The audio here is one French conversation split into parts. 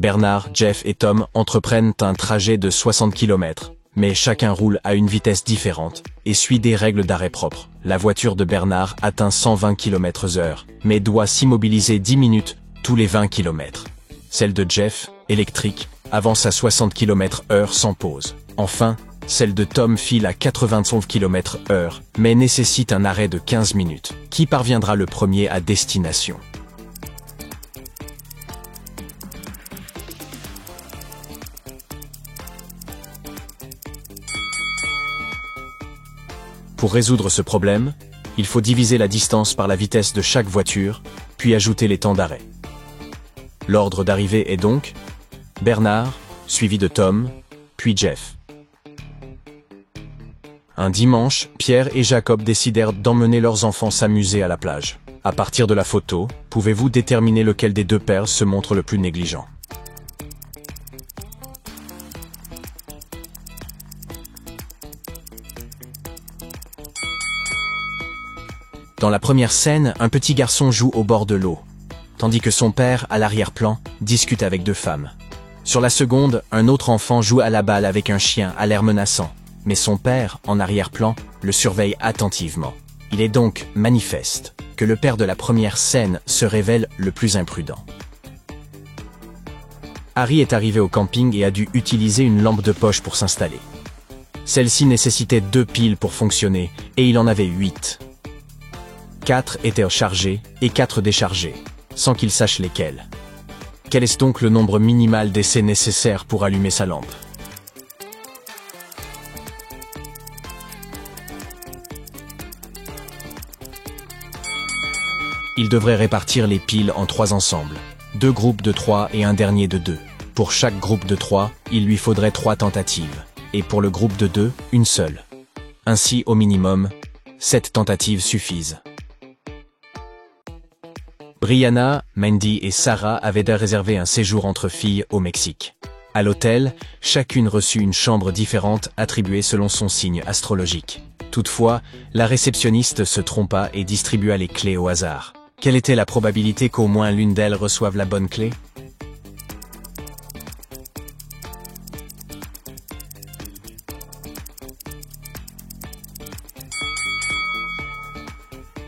Bernard, Jeff et Tom entreprennent un trajet de 60 km, mais chacun roule à une vitesse différente et suit des règles d'arrêt propres. La voiture de Bernard atteint 120 km/h, mais doit s'immobiliser 10 minutes tous les 20 km. Celle de Jeff, électrique, avance à 60 km/h sans pause. Enfin, celle de Tom file à 91 km/h, mais nécessite un arrêt de 15 minutes. Qui parviendra le premier à destination? Pour résoudre ce problème, il faut diviser la distance par la vitesse de chaque voiture, puis ajouter les temps d'arrêt. L'ordre d'arrivée est donc Bernard, suivi de Tom, puis Jeff. Un dimanche, Pierre et Jacob décidèrent d'emmener leurs enfants s'amuser à la plage. À partir de la photo, pouvez-vous déterminer lequel des deux pères se montre le plus négligent? Dans la première scène, un petit garçon joue au bord de l'eau, tandis que son père, à l'arrière-plan, discute avec deux femmes. Sur la seconde, un autre enfant joue à la balle avec un chien à l'air menaçant, mais son père, en arrière-plan, le surveille attentivement. Il est donc manifeste que le père de la première scène se révèle le plus imprudent. Harry est arrivé au camping et a dû utiliser une lampe de poche pour s'installer. Celle-ci nécessitait 2 piles pour fonctionner, et il en avait 8. 4 étaient chargés et 4 déchargés, sans qu'il sache lesquels. Quel est donc le nombre minimal d'essais nécessaires pour allumer sa lampe? Il devrait répartir les piles en 3 ensembles, 2 groupes de 3 et un dernier de 2. Pour chaque groupe de 3, il lui faudrait 3 tentatives, et pour le groupe de 2, une seule. Ainsi, au minimum, 7 tentatives suffisent. Brianna, Mandy et Sarah avaient réservé un séjour entre filles au Mexique. À l'hôtel, chacune reçut une chambre différente attribuée selon son signe astrologique. Toutefois, la réceptionniste se trompa et distribua les clés au hasard. Quelle était la probabilité qu'au moins l'une d'elles reçoive la bonne clé?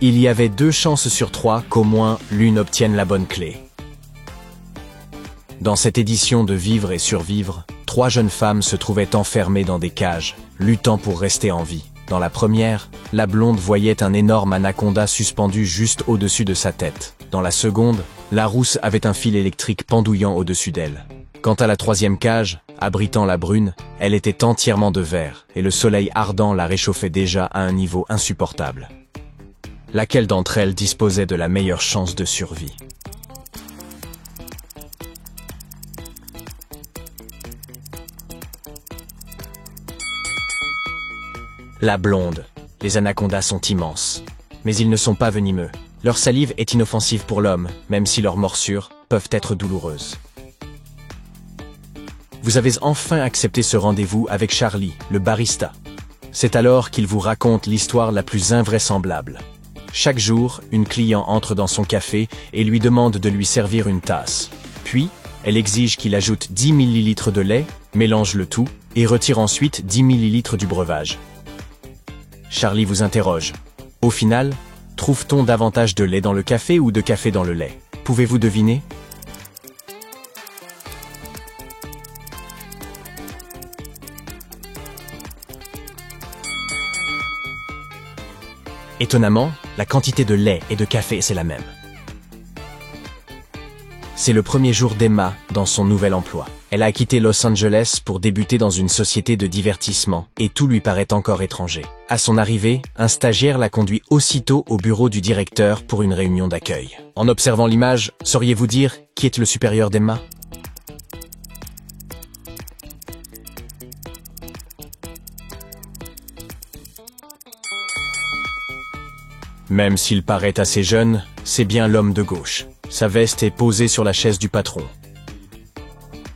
Il y avait 2 chances sur 3 qu'au moins l'une obtienne la bonne clé. Dans cette édition de Vivre et Survivre, 3 jeunes femmes se trouvaient enfermées dans des cages, luttant pour rester en vie. Dans la première, la blonde voyait un énorme anaconda suspendu juste au-dessus de sa tête. Dans la seconde, la rousse avait un fil électrique pendouillant au-dessus d'elle. Quant à la troisième cage, abritant la brune, elle était entièrement de verre, et le soleil ardent la réchauffait déjà à un niveau insupportable. Laquelle d'entre elles disposait de la meilleure chance de survie? La blonde. Les anacondas sont immenses. Mais ils ne sont pas venimeux. Leur salive est inoffensive pour l'homme, même si leurs morsures peuvent être douloureuses. Vous avez enfin accepté ce rendez-vous avec Charlie, le barista. C'est alors qu'il vous raconte l'histoire la plus invraisemblable. Chaque jour, une cliente entre dans son café et lui demande de lui servir une tasse. Puis, elle exige qu'il ajoute 10 ml de lait, mélange le tout et retire ensuite 10 ml du breuvage. Charlie vous interroge. Au final, trouve-t-on davantage de lait dans le café ou de café dans le lait? Pouvez-vous deviner? Étonnamment, la quantité de lait et de café, c'est la même. C'est le premier jour d'Emma dans son nouvel emploi. Elle a quitté Los Angeles pour débuter dans une société de divertissement et tout lui paraît encore étranger. À son arrivée, un stagiaire la conduit aussitôt au bureau du directeur pour une réunion d'accueil. En observant l'image, sauriez-vous dire qui est le supérieur d'Emma? Même s'il paraît assez jeune, c'est bien l'homme de gauche. Sa veste est posée sur la chaise du patron.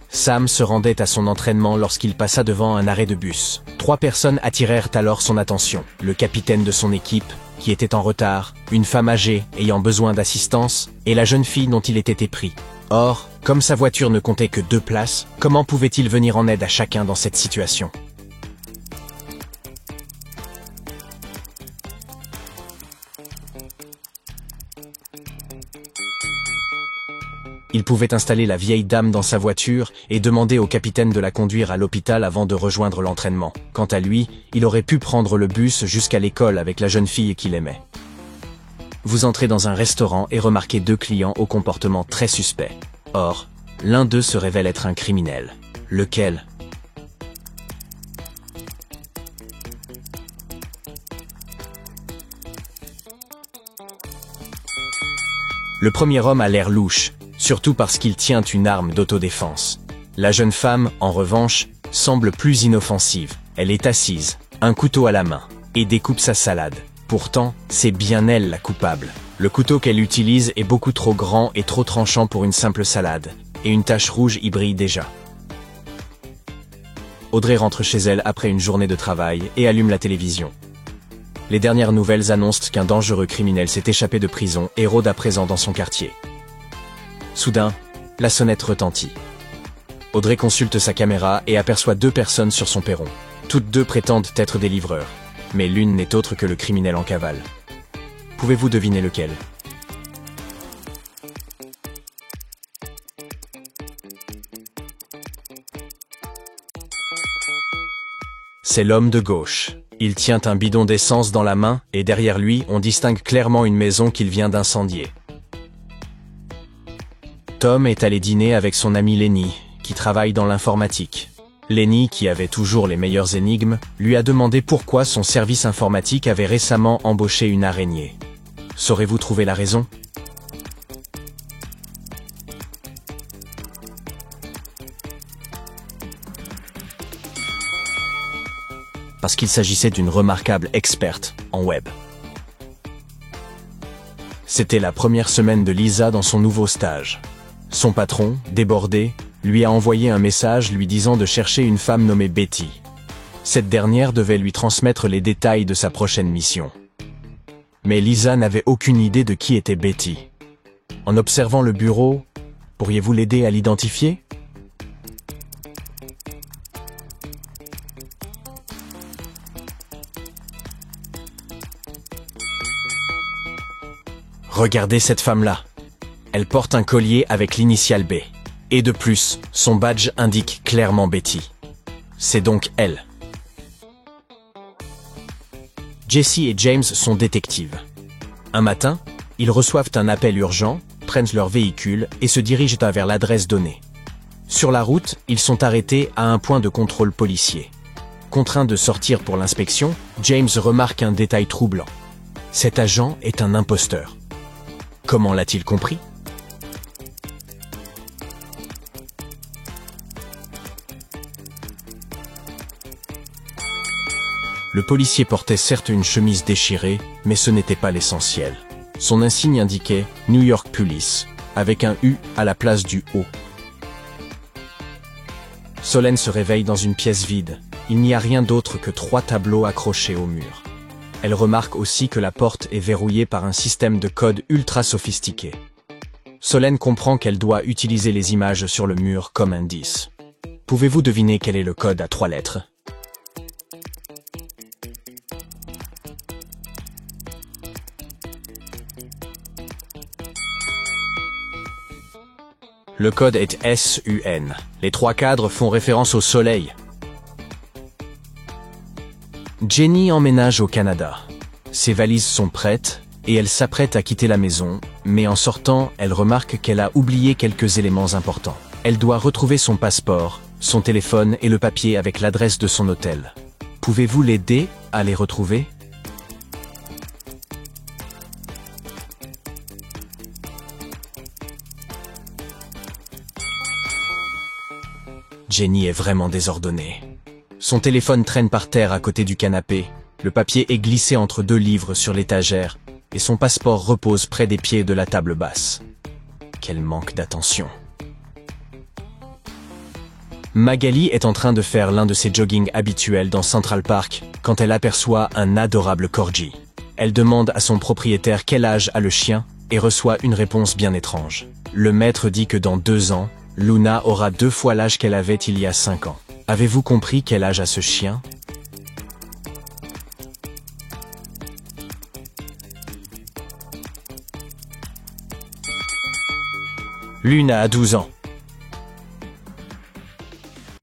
Sam se rendait à son entraînement lorsqu'il passa devant un arrêt de bus. 3 personnes attirèrent alors son attention. Le capitaine de son équipe, qui était en retard, une femme âgée ayant besoin d'assistance, et la jeune fille dont il était épris. Or, Comme sa voiture ne comptait que 2 places, comment pouvait-il venir en aide à chacun dans cette situation? Il pouvait installer la vieille dame dans sa voiture et demander au capitaine de la conduire à l'hôpital avant de rejoindre l'entraînement. Quant à lui, il aurait pu prendre le bus jusqu'à l'école avec la jeune fille qu'il aimait. Vous entrez dans un restaurant et remarquez 2 clients au comportement très suspect. Or, l'un d'eux se révèle être un criminel. Lequel? Le premier homme a l'air louche, surtout parce qu'il tient une arme d'autodéfense. La jeune femme, en revanche, semble plus inoffensive. Elle est assise, un couteau à la main, et découpe sa salade. Pourtant, c'est bien elle la coupable. Le couteau qu'elle utilise est beaucoup trop grand et trop tranchant pour une simple salade, et une tache rouge y brille déjà. Audrey rentre chez elle après une journée de travail et allume la télévision. Les dernières nouvelles annoncent qu'un dangereux criminel s'est échappé de prison et rôde à présent dans son quartier. Soudain, la sonnette retentit. Audrey consulte sa caméra et aperçoit 2 personnes sur son perron. Toutes 2 prétendent être des livreurs, mais l'une n'est autre que le criminel en cavale. Pouvez-vous deviner lequel? C'est l'homme de gauche. Il tient un bidon d'essence dans la main et derrière lui, on distingue clairement une maison qu'il vient d'incendier. Tom est allé dîner avec son ami Lenny, qui travaille dans l'informatique. Lenny, qui avait toujours les meilleures énigmes, lui a demandé pourquoi son service informatique avait récemment embauché une araignée. Saurez-vous trouver la raison? Parce qu'il s'agissait d'une remarquable experte en web. C'était la première semaine de Lisa dans son nouveau stage. Son patron, débordé, lui a envoyé un message lui disant de chercher une femme nommée Betty. Cette dernière devait lui transmettre les détails de sa prochaine mission. Mais Lisa n'avait aucune idée de qui était Betty. En observant le bureau, pourriez-vous l'aider à l'identifier? Regardez cette femme-là. Elle porte un collier avec l'initiale B. Et de plus, son badge indique clairement Betty. C'est donc elle. Jesse et James sont détectives. Un matin, ils reçoivent un appel urgent, prennent leur véhicule et se dirigent vers l'adresse donnée. Sur la route, ils sont arrêtés à un point de contrôle policier. Contraint de sortir pour l'inspection, James remarque un détail troublant. Cet agent est un imposteur. Comment l'a-t-il compris? Le policier portait certes une chemise déchirée, mais ce n'était pas l'essentiel. Son insigne indiquait « New York Police », avec un U à la place du O. Solène se réveille dans une pièce vide. Il n'y a rien d'autre que 3 tableaux accrochés au mur. Elle remarque aussi que la porte est verrouillée par un système de code ultra sophistiqué. Solène comprend qu'elle doit utiliser les images sur le mur comme indice. Pouvez-vous deviner quel est le code à 3 lettres? Le code est SUN. Les 3 cadres font référence au soleil. Jenny emménage au Canada. Ses valises sont prêtes et elle s'apprête à quitter la maison, mais en sortant, elle remarque qu'elle a oublié quelques éléments importants. Elle doit retrouver son passeport, son téléphone et le papier avec l'adresse de son hôtel. Pouvez-vous l'aider à les retrouver? Jenny est vraiment désordonnée. Son téléphone traîne par terre à côté du canapé, le papier est glissé entre 2 livres sur l'étagère, et son passeport repose près des pieds de la table basse. Quel manque d'attention. Magali est en train de faire l'un de ses joggings habituels dans Central Park quand elle aperçoit un adorable corgi. Elle demande à son propriétaire quel âge a le chien et reçoit une réponse bien étrange. Le maître dit que dans 2 ans, Luna aura 2 fois l'âge qu'elle avait il y a 5 ans. Avez-vous compris quel âge a ce chien? Luna a 12 ans.